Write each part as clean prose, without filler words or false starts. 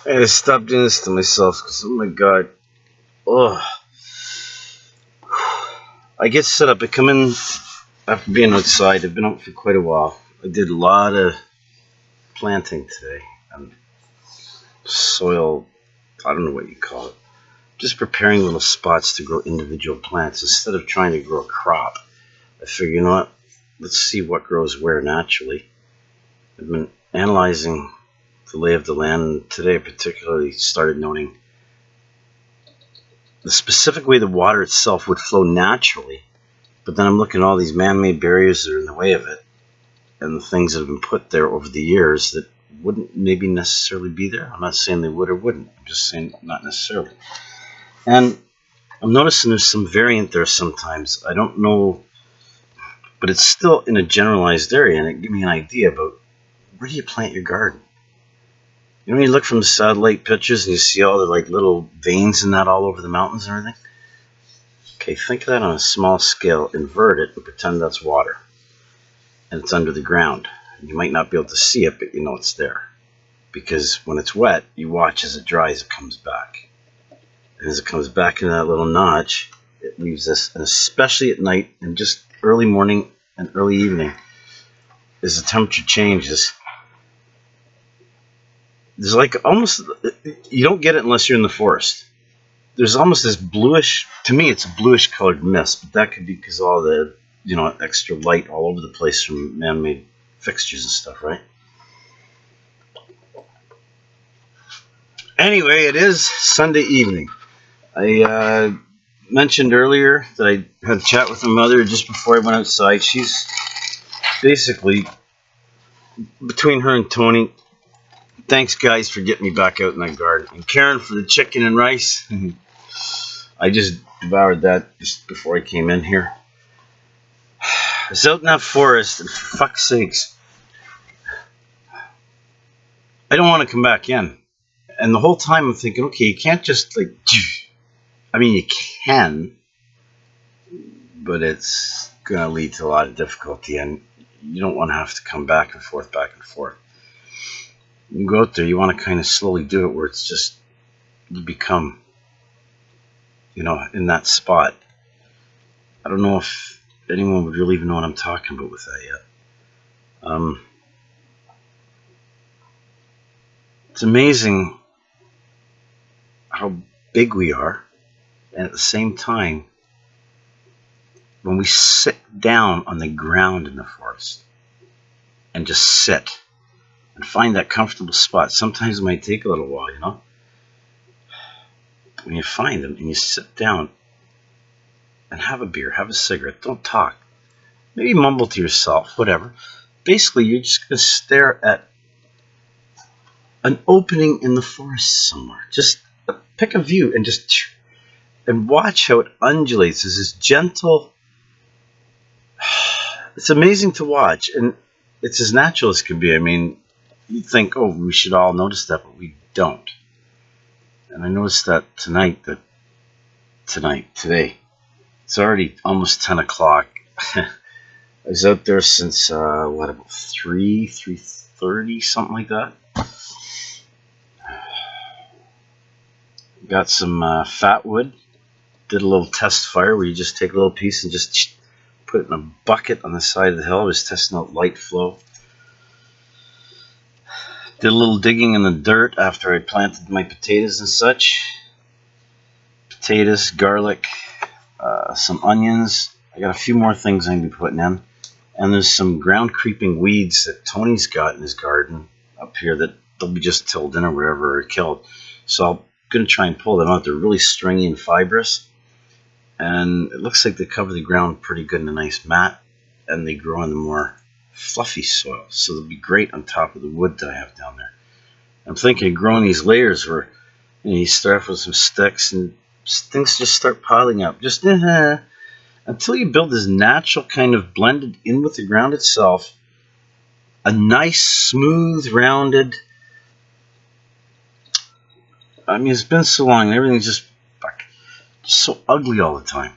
I gotta stop doing this to myself because, oh my god. Oh. I get set up. I come in after being outside. I've been out for quite a while. I did a lot of planting today. And soil, I don't know what you call it. Just preparing little spots to grow individual plants. Instead of trying to grow a crop, I figure, you know what? Let's see what grows where naturally. I've been analyzing the lay of the land, and today I particularly started noting the specific way the water itself would flow naturally, but then I'm looking at all these man-made barriers that are in the way of it, and the things that have been put there over the years that wouldn't maybe necessarily be there. I'm not saying they would or wouldn't. I'm just saying not necessarily. And I'm noticing there's some variant there sometimes. I don't know, but it's still in a generalized area, and it gives me an idea about where do you plant your garden. You know, when you look from the satellite pictures and you see all the like little veins and that all over the mountains and everything? Okay, think of that on a small scale, invert it, and pretend that's water. And it's under the ground. You might not be able to see it, but you know it's there. Because when it's wet, you watch as it dries, it comes back. And as it comes back into that little notch, it leaves this, and especially at night and just early morning and early evening, as the temperature changes, there's like almost, you don't get it unless you're in the forest. There's almost this bluish, to me it's a bluish colored mist, but that could be because of all the, you know, extra light all over the place from man-made fixtures and stuff, right? Anyway, it is Sunday evening. I mentioned earlier that I had a chat with my mother just before I went outside. She's basically, between her and Tony, thanks guys for getting me back out in that garden. And Karen for the chicken and rice. I just devoured that just before I came in here. I was out in that forest, and for fuck's sakes, I don't want to come back in. And the whole time I'm thinking, okay, you can't just like, I mean, you can, but it's going to lead to a lot of difficulty, and you don't want to have to come back and forth, back and forth. You go out there, you want to kind of slowly do it where it's just, you become, you know, in that spot. I don't know if anyone would really even know what I'm talking about with that yet. It's amazing how big we are, and at the same time, when we sit down on the ground in the forest and just sit and find that comfortable spot, sometimes it might take a little while, you know. When you find them and you sit down and have a beer, have a cigarette, don't talk. Maybe mumble to yourself, whatever. Basically, you're just going to stare at an opening in the forest somewhere. Just pick a view and just and watch how it undulates. There's this gentle, it's amazing to watch, and it's as natural as can be. I mean, you'd think, oh, we should all notice that, but we don't. And I noticed that today, it's already almost 10 o'clock. I was out there since, about 3:30, something like that. Got some fat wood. Did a little test fire where you just take a little piece and just put it in a bucket on the side of the hill. I was testing out light flow. Did a little digging in the dirt after I planted my potatoes and such. Potatoes, garlic, some onions. I got a few more things I'm going to be putting in. And there's some ground creeping weeds that Tony's got in his garden up here that they'll be just tilled in or wherever or killed. So I'm going to try and pull them out. They're really stringy and fibrous. And it looks like they cover the ground pretty good in a nice mat. And they grow in the more fluffy soil. So they'll be great on top of the wood that I have down there. I'm thinking of growing these layers where you start with some sticks and things just start piling up. Just until you build this natural kind of blended in with the ground itself, a nice, smooth, rounded. I mean, it's been so long and everything's just so ugly all the time.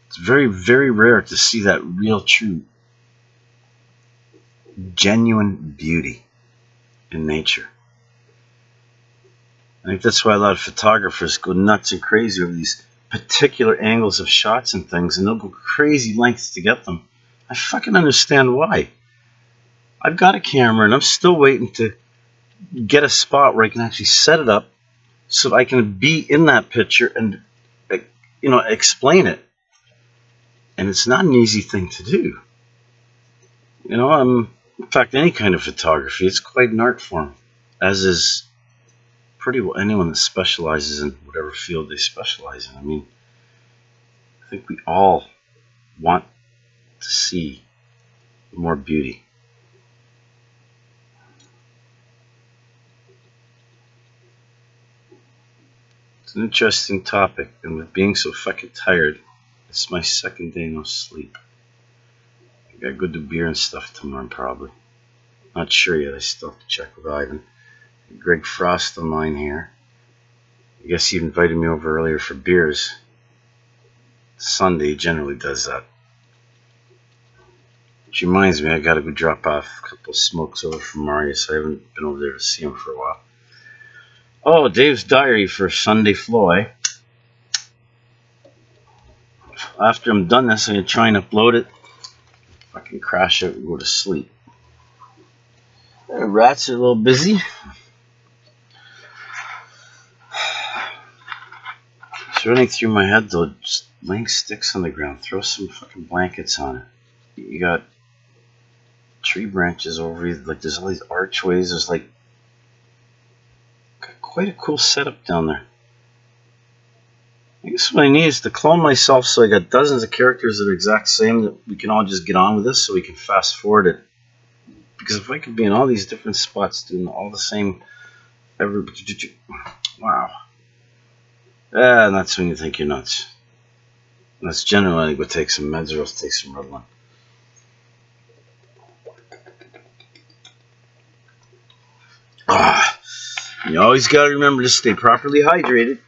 It's very, very rare to see that real, true, genuine beauty in nature. I think that's why a lot of photographers go nuts and crazy over these particular angles of shots and things, and they'll go crazy lengths to get them. I fucking understand why. I've got a camera, and I'm still waiting to get a spot where I can actually set it up so that I can be in that picture and, explain it. And it's not an easy thing to do. In fact, any kind of photography, it's quite an art form, as is pretty well anyone that specializes in whatever field they specialize in. I mean, I think we all want to see more beauty. It's an interesting topic, and with being so fucking tired, it's my second day no sleep. I gotta go do beer and stuff tomorrow, probably. Not sure yet. I still have to check with Ivan. Greg Frost online here. I guess he invited me over earlier for beers. Sunday he generally does that. Which reminds me, I gotta go drop off a couple of smokes over from Marius. I haven't been over there to see him for a while. Oh, Dave's diary for SundayFLOW, eh? After I'm done this, I'm gonna try and upload it. Fucking crash out and go to sleep. The rats are a little busy. It's running through my head though, just laying sticks on the ground. Throw some fucking blankets on it. You got tree branches over you, like there's all these archways. There's like quite a cool setup down there. I guess what I need is to clone myself so I got dozens of characters that are exact same that we can all just get on with this so we can fast forward it. Because if I could be in all these different spots doing all the same wow. And that's when you think you're nuts. That's generally what take some meds or else take some Ritalin. You always got to remember to stay properly hydrated.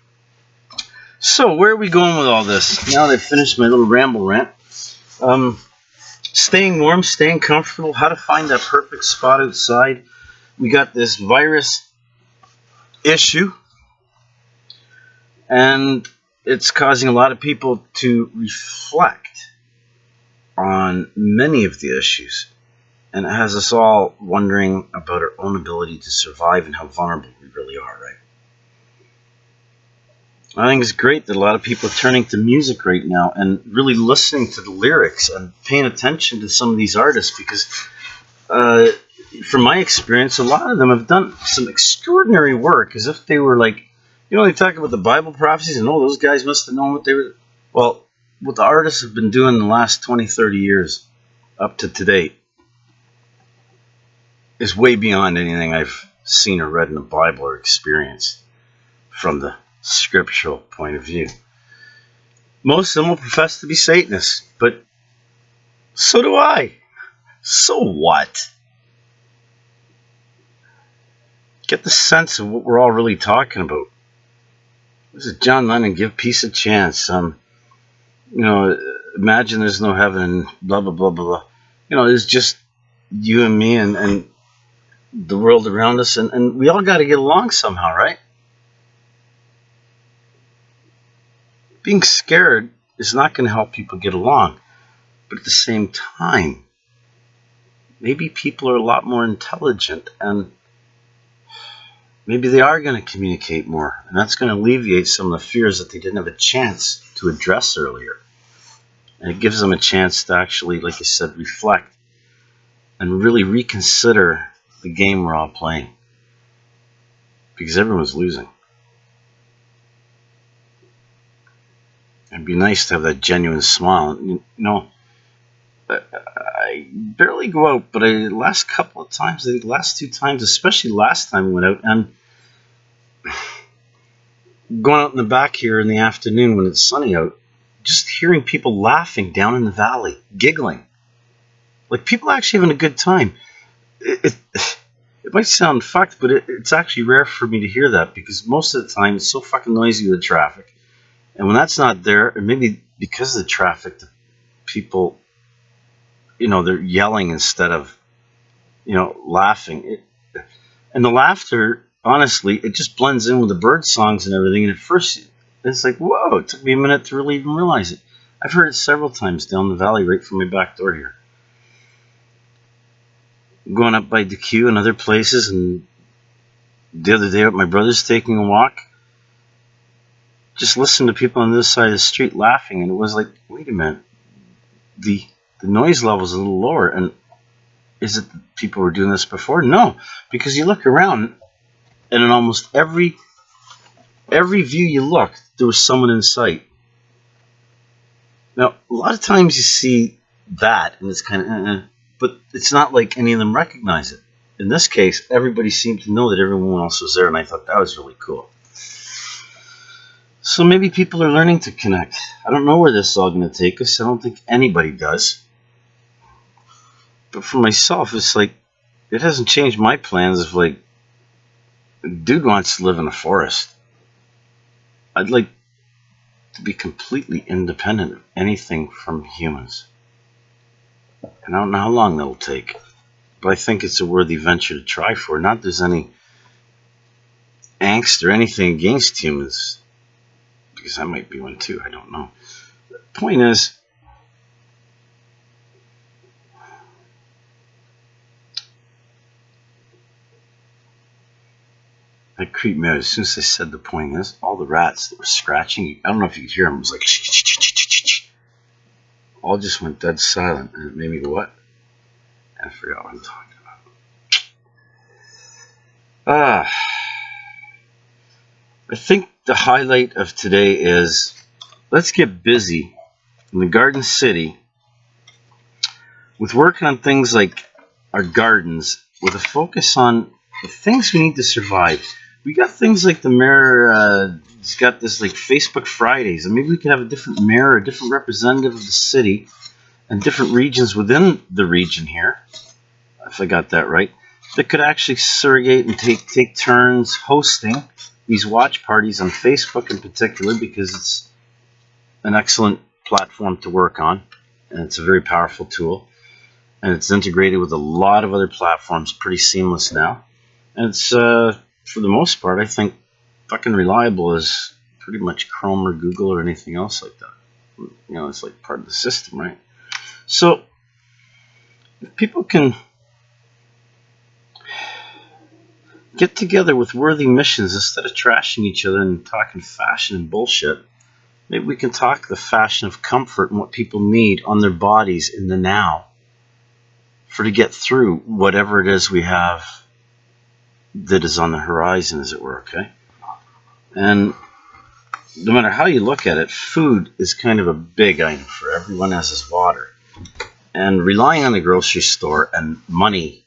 So, where are we going with all this? Now that I've finished my little ramble rant. Staying warm, staying comfortable, how to find that perfect spot outside. We got this virus issue. And it's causing a lot of people to reflect on many of the issues. And it has us all wondering about our own ability to survive and how vulnerable we really are, right? I think it's great that a lot of people are turning to music right now and really listening to the lyrics and paying attention to some of these artists because, from my experience, a lot of them have done some extraordinary work as if they were like, they talk about the Bible prophecies and, those guys must have known what they were. Well, what the artists have been doing in the last 20, 30 years up to today is way beyond anything I've seen or read in the Bible or experienced from the scriptural point of view. Most of them will profess to be Satanists, but so do I. So what? Get the sense of what we're all really talking about. This is John Lennon, give peace a chance. Imagine there's no heaven and blah, blah, blah, blah, blah. It's just you and me and the world around us, and we all got to get along somehow, right? Being scared is not going to help people get along. But at the same time, maybe people are a lot more intelligent and maybe they are going to communicate more. And that's going to alleviate some of the fears that they didn't have a chance to address earlier. And it gives them a chance to actually, like I said, reflect and really reconsider the game we're all playing. Because everyone's losing. It'd be nice to have that genuine smile. I barely go out, but last couple of times, I think the last 2 times, especially last time we went out, and going out in the back here in the afternoon when it's sunny out, just hearing people laughing down in the valley, giggling. Like people actually having a good time. It might sound fucked, but it's actually rare for me to hear that because most of the time it's so fucking noisy with the traffic. And when that's not there, or maybe because of the traffic, the people, they're yelling instead of, laughing. And the laughter, honestly, it just blends in with the bird songs and everything. And at first, it's like, whoa, it took me a minute to really even realize it. I've heard it several times down the valley right from my back door here. Going up by DeQ and other places, and the other day my brother's taking a walk, just listened to people on this side of the street laughing, and it was like, wait a minute, the noise level's a little lower. And is it that people were doing this before? No, because you look around, and in almost every view you look, there was someone in sight. Now, a lot of times you see that, and it's kind of, but it's not like any of them recognize it. In this case, everybody seemed to know that everyone else was there, and I thought that was really cool. So maybe people are learning to connect. I don't know where this is all going to take us. I don't think anybody does. But for myself, it's like, it hasn't changed my plans of like, dude wants to live in a forest. I'd like to be completely independent of anything from humans. And I don't know how long that'll take. But I think it's a worthy venture to try for. Not there's any angst or anything against humans. Because I might be one too, I don't know. The point is, that creeped me out. As soon as I said the point is, all the rats that were scratching, I don't know if you could hear them, it was like shh, all just went dead silent, and it made me go, what? And I forgot what I'm talking about. I think the highlight of today is, let's get busy in the Garden City with working on things like our gardens, with a focus on the things we need to survive. We got things like the mayor, he's got this like Facebook Fridays, and maybe we could have a different mayor, a different representative of the city, and different regions within the region here, if I got that right, that could actually surrogate and take turns hosting these watch parties on Facebook in particular, because it's an excellent platform to work on, and it's a very powerful tool, and it's integrated with a lot of other platforms, pretty seamless now, and it's for the most part, I think, fucking reliable as pretty much Chrome or Google or anything else like that. You know, it's like part of the system, right? So if people can get together with worthy missions instead of trashing each other and talking fashion and bullshit, maybe we can talk the fashion of comfort and what people need on their bodies in the now for to get through whatever it is we have that is on the horizon, as it were, okay? And no matter how you look at it, food is kind of a big item for everyone, as is water. And relying on the grocery store and money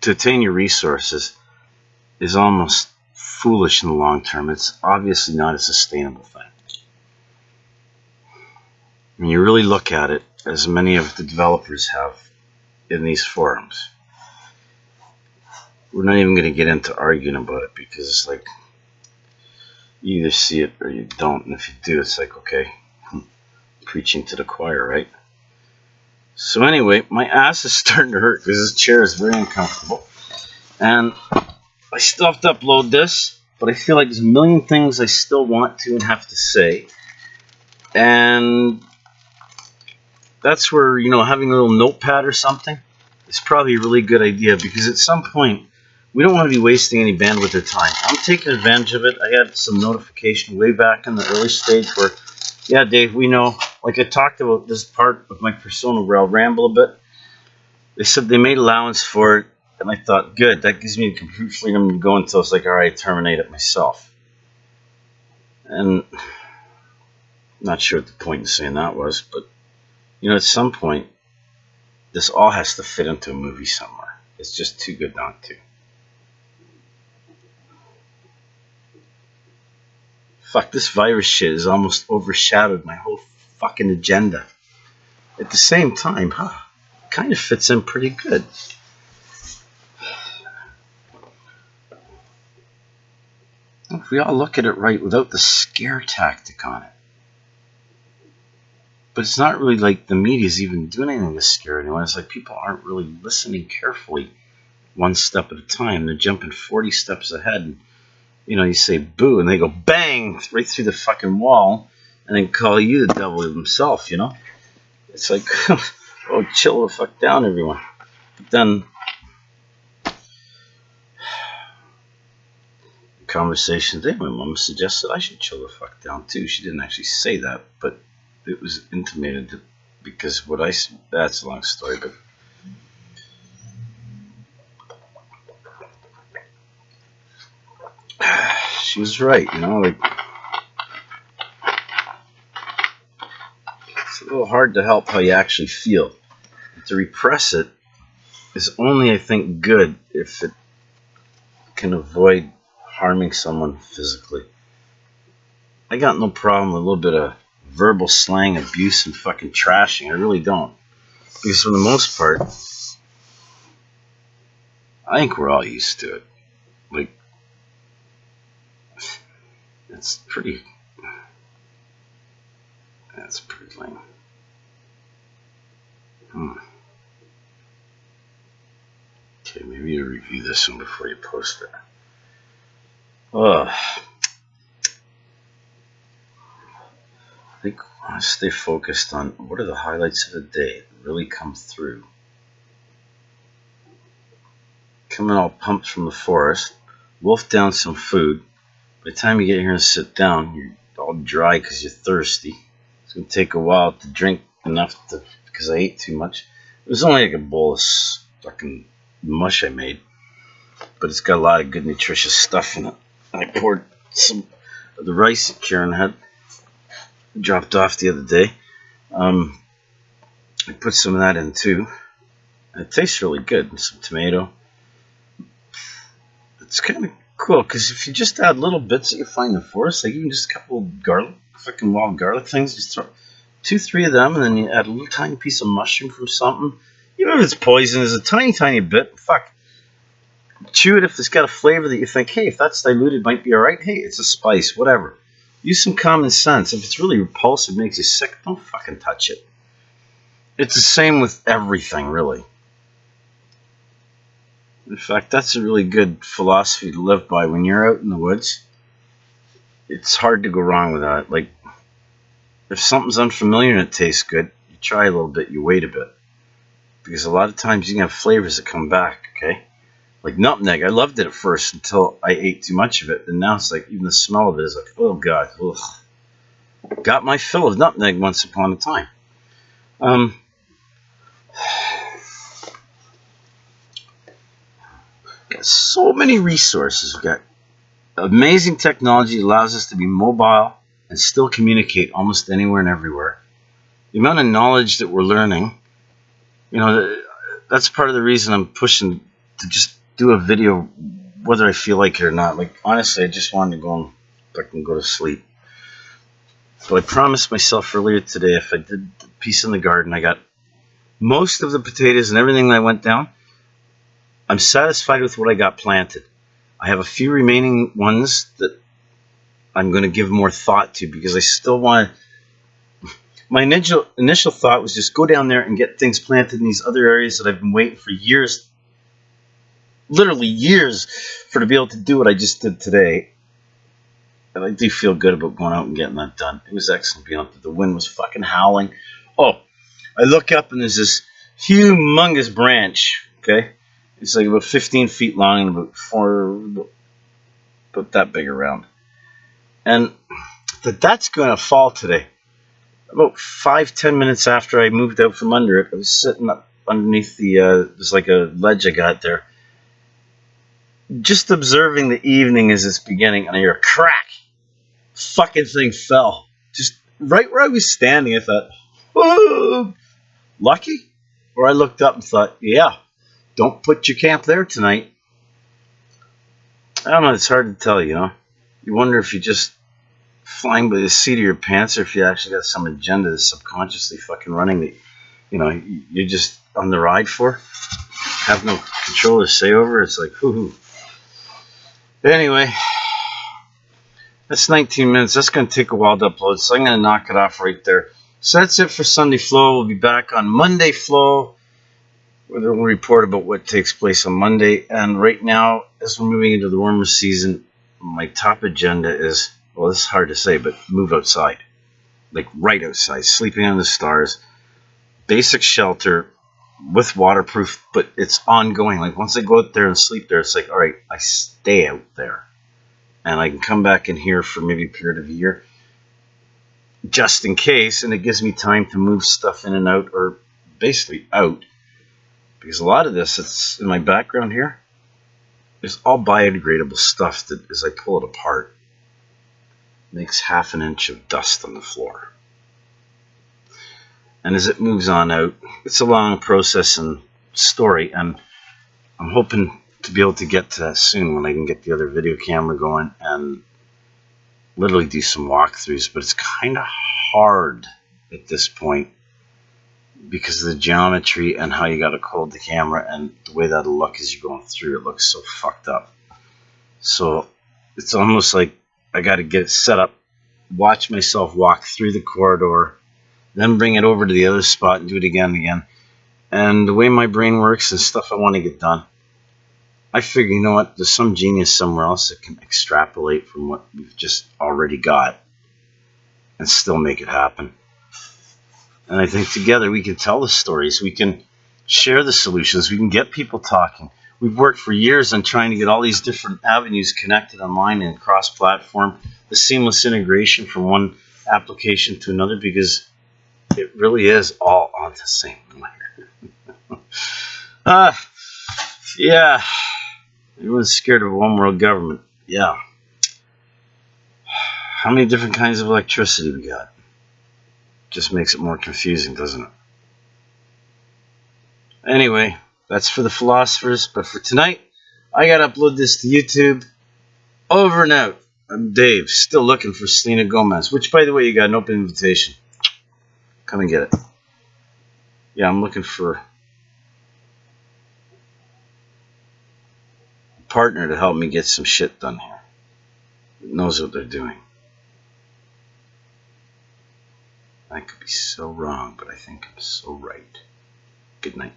to attain your resources is almost foolish in the long term. It's obviously not a sustainable thing. When you really look at it, as many of the developers have in these forums, we're not even going to get into arguing about it, because it's like, you either see it or you don't, and if you do, it's like, okay, preaching to the choir, right? So anyway, my ass is starting to hurt because this chair is very uncomfortable, and I still have to upload this, but I feel like there's a million things I still want to and have to say, and that's where, you know, having a little notepad or something is probably a really good idea, because at some point we don't want to be wasting any bandwidth or time. I'm taking advantage of it. I had some notification way back in the early stage where, yeah, Dave, we know, like I talked about this part of my persona where I'll ramble a bit. They said they made allowance for it, and I thought, good, that gives me complete freedom to go until it's like, all right, terminate it myself. And I'm not sure what the point in saying that was, but, you know, at some point, this all has to fit into a movie somewhere. It's just too good not to. Fuck, this virus shit has almost overshadowed my whole fucking agenda. At the same time, it kind of fits in pretty good. If we all look at it right without the scare tactic on it. But it's not really like the media's even doing anything to scare anyone. It's like people aren't really listening carefully one step at a time. They're jumping 40 steps ahead. And, you say boo, and they go bang right through the fucking wall, and then call you the devil himself. It's like, oh, chill the fuck down, everyone. But then conversation today, my mom suggested I should chill the fuck down too. She didn't actually say that, but it was intimated because that's a long story, but she was right, like it's a little hard to help how you actually feel. To repress it is only, I think, good if it can avoid harming someone physically. I got no problem with a little bit of verbal slang, abuse, and fucking trashing. I really don't. Because for the most part, I think we're all used to it. Like, that's pretty lame. Okay, maybe you review this one before you post it. I think I want to stay focused on what are the highlights of the day that really come through. Coming all pumped from the forest, wolf down some food. By the time you get here and sit down, you're all dry because you're thirsty. It's going to take a while to drink enough because I ate too much. It was only like a bowl of fucking mush I made, but it's got a lot of good nutritious stuff in it. I poured some of the rice that Karen had dropped off the other day. I put some of that in too. It tastes really good. And some tomato. It's kind of cool because if you just add little bits that you find in the forest, like even just a couple of garlic, fucking wild garlic things, just throw 2-3 of them, and then you add a little tiny piece of mushroom from something. Even if it's poisonous, a tiny bit, fuck. Chew it if it's got a flavor that you think, hey, if that's diluted, it might be alright. Hey, it's a spice, whatever. Use some common sense. If it's really repulsive, makes you sick, don't fucking touch it. It's the same with everything, really. In fact, that's a really good philosophy to live by. When you're out in the woods, it's hard to go wrong with that. Like, if something's unfamiliar and it tastes good, you try a little bit, you wait a bit. Because a lot of times you can have flavors that come back, okay? Like nutmeg, I loved it at first until I ate too much of it. And now it's like, even the smell of it is like, oh God, ugh. Got my fill of nutmeg once upon a time. Got so many resources. We've got amazing technology that allows us to be mobile and still communicate almost anywhere and everywhere. The amount of knowledge that we're learning, that's part of the reason I'm pushing to just do a video, whether I feel like it or not. Like, honestly, I just wanted to go to sleep. But I promised myself earlier today, if I did the piece in the garden, I got most of the potatoes and everything that went down. I'm satisfied with what I got planted. I have a few remaining ones that I'm going to give more thought to because I still want to. My initial thought was just go down there and get things planted in these other areas that I've been waiting for years, literally years, to be able to do what I just did today. And I do feel good about going out and getting that done. It was excellent being out there. The wind was fucking howling. Oh, I look up and there's this humongous branch, okay? It's like about 15 feet long and about that big around. And that's going to fall today. About 5-10 minutes after I moved out from under it, I was sitting up underneath there's like a ledge I got there, just observing the evening as it's beginning, and I hear a crack. Fucking thing fell. Just right where I was standing. I thought, whoa, lucky? Or I looked up and thought, yeah, don't put your camp there tonight. I don't know, it's hard to tell, You wonder if you're just flying by the seat of your pants or if you actually got some agenda that's subconsciously fucking running that, you're just on the ride for. Have no control or say over. It's like, whoo. Anyway, that's 19 minutes. That's going to take a while to upload, so I'm going to knock it off right there. So that's it for SundayFLOW. We'll be back on MondayFLOW. where we'll report about what takes place on Monday. And right now, as we're moving into the warmer season, my top agenda is, well, this is hard to say, but move outside. Like right outside, sleeping on the stars, basic shelter with waterproof, but it's ongoing. Like once I go out there and sleep there, it's like, all right, I stay out there. And I can come back in here for maybe a period of a year, just in case, and it gives me time to move stuff in and out, or basically out. Because a lot of this, it's in my background here, is all biodegradable stuff that as I pull it apart, makes half an inch of dust on the floor. And as it moves on out, it's a long process and story, and I'm hoping to be able to get to that soon when I can get the other video camera going and literally do some walkthroughs. But it's kind of hard at this point because of the geometry and how you got to hold the camera, and the way that'll look as you're going through, it looks so fucked up. So it's almost like I got to get it set up, watch myself walk through the corridor, then bring it over to the other spot and do it again and again. And the way my brain works and stuff I want to get done, I figure, you know what, there's some genius somewhere else that can extrapolate from what we've just already got and still make it happen. And I think together we can tell the stories, we can share the solutions, we can get people talking. We've worked for years on trying to get all these different avenues connected online and cross-platform, the seamless integration from one application to another, because it really is all on the same layer. Yeah. Everyone's scared of a one world government. Yeah. How many different kinds of electricity we got? Just makes it more confusing, doesn't it? Anyway, that's for the philosophers. But for tonight, I gotta upload this to YouTube. Over and out. I'm Dave, still looking for Selena Gomez, which, by the way, you got an open invitation. Come and get it. Yeah, I'm looking for a partner to help me get some shit done here. That knows what they're doing. I could be so wrong, but I think I'm so right. Good night.